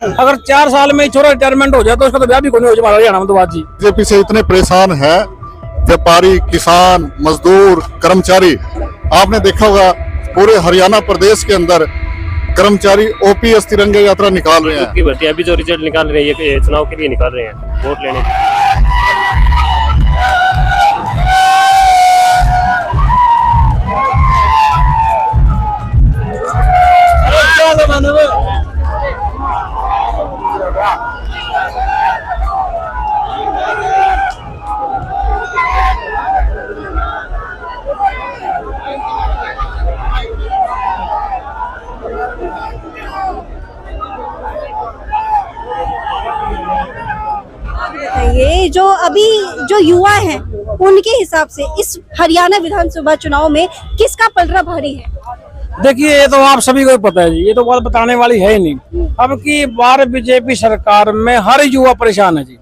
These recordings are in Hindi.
अगर 4 साल में छोरा रिटायरमेंट हो जाए तो उसका तो ब्याह भी कोई नहीं हो जाए हरियाणा में तो बात जी। बीजेपी से इतने परेशान है व्यापारी, किसान, मजदूर, कर्मचारी। आपने देखा होगा पूरे हरियाणा प्रदेश के अंदर कर्मचारी ओपीएस तिरंगा यात्रा निकाल रहे हैं। की भर्ती अभी जो रिजल्ट निकाल रहे हैं ये चुनाव के लिए निकाल रहे हैं, वोट लेने के लिए। ये जो अभी जो युवा हैं उनके हिसाब से इस हरियाणा विधानसभा चुनाव में किसका पलड़ा भारी है? देखिए ये तो आप सभी को पता है जी, ये तो बात बताने वाली है ही नहीं। अब की बार बीजेपी सरकार में हर युवा परेशान है जी।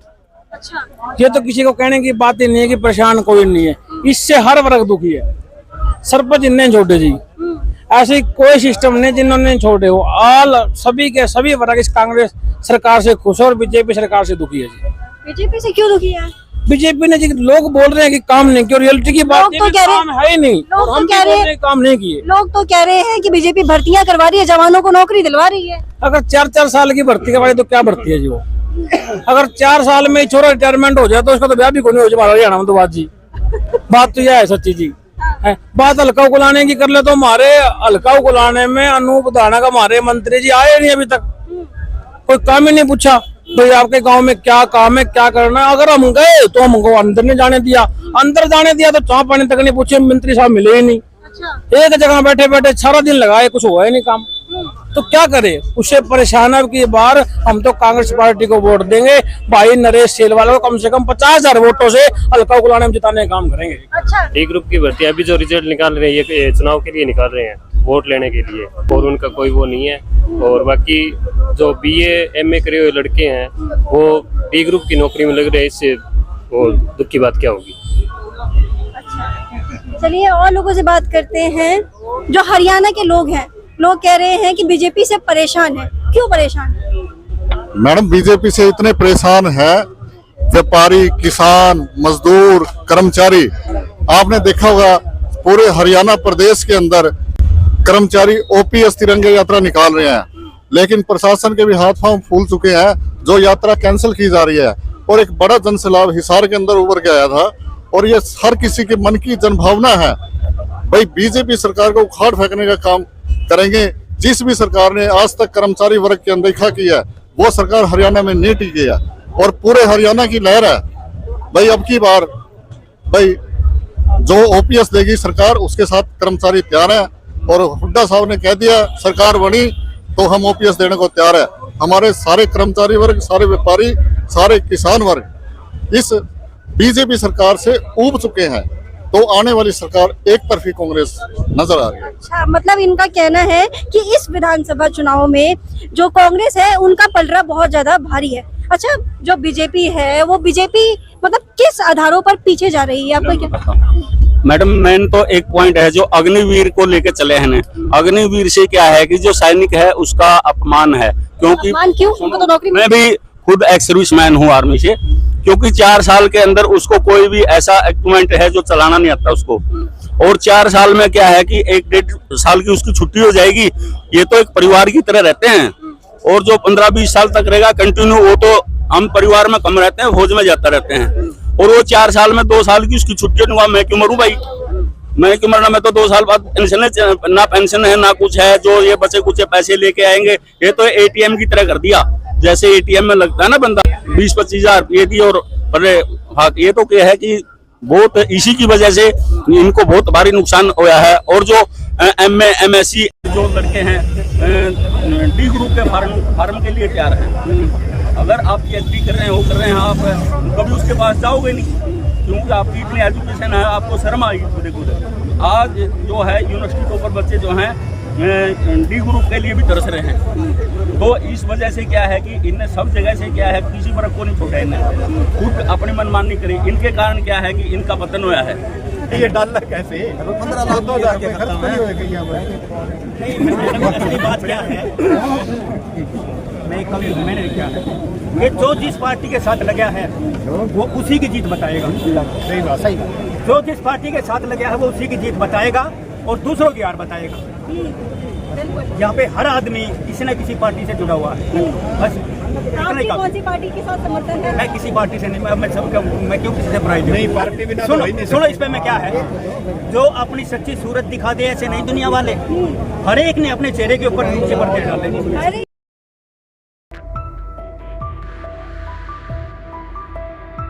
अच्छा। ये तो किसी को कहने की बात ही नहीं है कि परेशान कोई नहीं है, इससे हर वर्ग दुखी है। सरपंच इन्हें छोड़े जी, ऐसे कोई सिस्टम नहीं जिन्होंने छोड़े हो। ऑल सभी के सभी वर्ग इस कांग्रेस सरकार से खुश है और बीजेपी सरकार से दुखी है जी। बीजेपी से क्यों दुखी है? बीजेपी ने जी, लोग बोल रहे हैं कि काम नहीं किया, रियलिटी की बात तो कह रहे काम है ही नहीं। लोग हम तो कह रहे हैं काम नहीं किए। लोग तो कह रहे हैं कि बीजेपी भर्तियां करवा रही है, जवानों को नौकरी दिलवा रही है। अगर 4-4 साल की भर्ती करवाई तो क्या भर्ती है जी वो। अगर 4 साल में छोरा रिटायरमेंट हो जाए तो उसका तो ब्याह भी कोई नहीं हो जाए हरियाणा में तो बात जी। बात तो यह है सच्ची जी। बात हल्का को लाने की कर ले तो हमारे हल्का को लाने में अनूप धाना का हमारे मंत्री जी आए नहीं अभी तक, कोई काम ही नहीं पूछा भाई आपके गांव में क्या काम है, क्या करना है। अगर हम गए तो हमको अंदर नहीं जाने दिया, अंदर जाने दिया तो चाय पानी तक नहीं पूछे, मंत्री साहब मिले ही नहीं। अच्छा। एक जगह बैठे बैठे सारा दिन लगाए, कुछ हुआ ही नहीं काम। तो क्या करे, उससे परेशान है की बार हम तो कांग्रेस पार्टी को वोट देंगे भाई। नरेश सेलवाला को कम से कम 50,000 वोटों से हल्का गुलाने में जिताने का काम करेंगे। अच्छा। डी ग्रुप की भर्ती अभी जो रिजल्ट निकाल रहे हैं ये चुनाव के लिए निकाल रहे हैं, वोट लेने के लिए, और उनका कोई वो नहीं है। और बाकी जो बीए एमए करे हुए लड़के हैं वो डी ग्रुप की नौकरी में लग रहे हैं, इससे वो दुख की बात क्या होगी। चलिए और लोगों से बात करते हैं। जो हरियाणा के लोग हैं, लोग कह रहे हैं कि बीजेपी से परेशान है। क्यों परेशान है? मैडम बीजेपी से इतने परेशान है व्यापारी, किसान, मजदूर, कर्मचारी। आपने देखा होगा पूरे हरियाणा प्रदेश के अंदर कर्मचारी ओपीएस तिरंगा यात्रा निकाल रहे हैं, लेकिन प्रशासन के भी हाथ पांव फूल चुके हैं। जो यात्रा कैंसिल की जा रही है और एक बड़ा जनसैलाब हिसार के अंदर उभर के आया था और ये हर किसी के मन की जनभावना है भाई बीजेपी सरकार को उखाड़ फेंकने का काम करेंगे। जिस भी सरकार ने आज तक कर्मचारी वर्ग की अनदेखा की है वो सरकार हरियाणा में नहीं टिकी है और पूरे हरियाणा की लहर है भाई। अब की बार भाई जो ओपीएस देगी सरकार उसके साथ कर्मचारी तैयार है और हुड्डा साहब ने कह दिया सरकार बनी तो हम ओपीएस देने को तैयार है। हमारे सारे कर्मचारी वर्ग, सारे व्यापारी, सारे किसान वर्ग इस बीजेपी सरकार से ऊब चुके हैं, तो आने वाली सरकार एक तरफी कांग्रेस नजर आ रही है। अच्छा, मतलब इनका कहना है कि इस विधानसभा चुनाव में जो कांग्रेस है उनका पलड़ा बहुत ज्यादा भारी है। अच्छा, जो बीजेपी है वो बीजेपी मतलब किस आधारों पर पीछे जा रही है, आपको क्या? मैडम मेन तो एक पॉइंट है जो अग्निवीर को लेके चले हैं। अग्निवीर से क्या है कि जो सैनिक है उसका अपमान है, क्योंकि अपमान क्यों? उनको तो नौकरी मैं भी खुद एक्स सर्विस मैन हूँ आर्मी से, क्योंकि 4 साल के अंदर उसको कोई भी ऐसा इक्विपमेंट है जो चलाना नहीं आता उसको, और 4 साल में क्या है कि 1-1.5 साल की उसकी छुट्टी हो जाएगी। ये तो एक परिवार की तरह रहते हैं, और जो 15-20 साल तक रहेगा कंटिन्यू वो तो हम परिवार में कम रहते हैं, फौज में जाता रहते हैं। और वो 4 साल में 2 साल की उसकी छुट्टी नहीं हुआ, मैं क्यों मरूं भाई, मैं क्यों मरना। मैं तो 2 साल बाद पेंशन ना पेंशन है ना कुछ है, जो ये बचे कुछ पैसे लेके आएंगे। ये तो एटीएम की तरह कर दिया, जैसे एटीएम में लगता है ना बंदा 20-25 हजार ये दी और अरे ये तो क्या है कि बहुत इसी की वजह से इनको बहुत भारी नुकसान हुआ है। और जो एमए एमएससी जो लड़के हैं डी ग्रुप के फार्म के लिए तैयार हैं, अगर आप पीएचडी कर रहे हैं वो कर रहे हैं, आप कभी उसके पास जाओगे नहीं, क्योंकि आपकी इतनी एजुकेशन है, आपको शर्म आएगी खुद खुद। आज जो है यूनिवर्सिटी टॉपर बच्चे जो हैं डी ग्रुप के लिए भी तरस रहे हैं। तो इस वजह से क्या है कि इनने सब जगह से क्या है किसी वर्ग को नहीं छोड़ा, इन्हें खुद अपनी मनमानी करी। इनके कारण क्या है कि इनका पतन हुआ है। ये डालना कैसे 15 लाख 2,000 के खत्म है। नहीं बात क्या है मैंने क्या है कि जो जिस पार्टी के साथ लगा है वो उसी की जीत बताएगा। सही बात, सही बात। जो जिस पार्टी के साथ लगा है वो उसी की जीत बताएगा और दूसरों की हार बताएगा। यहाँ पे हर आदमी किसी न किसी पार्टी से जुड़ा हुआ है। बस आपकी कौन सी पार्टी के साथ समर्थन है? मैं किसी पार्टी से नहीं, मैं क्यों किसी से बुराई नहीं, पार्टी बिना सुनो इसमें मैं क्या है, जो अपनी सच्ची सूरत दिखा दे ऐसे नहीं दुनिया वाले, हर एक ने अपने चेहरे के ऊपर नीचे पर्दे डाले।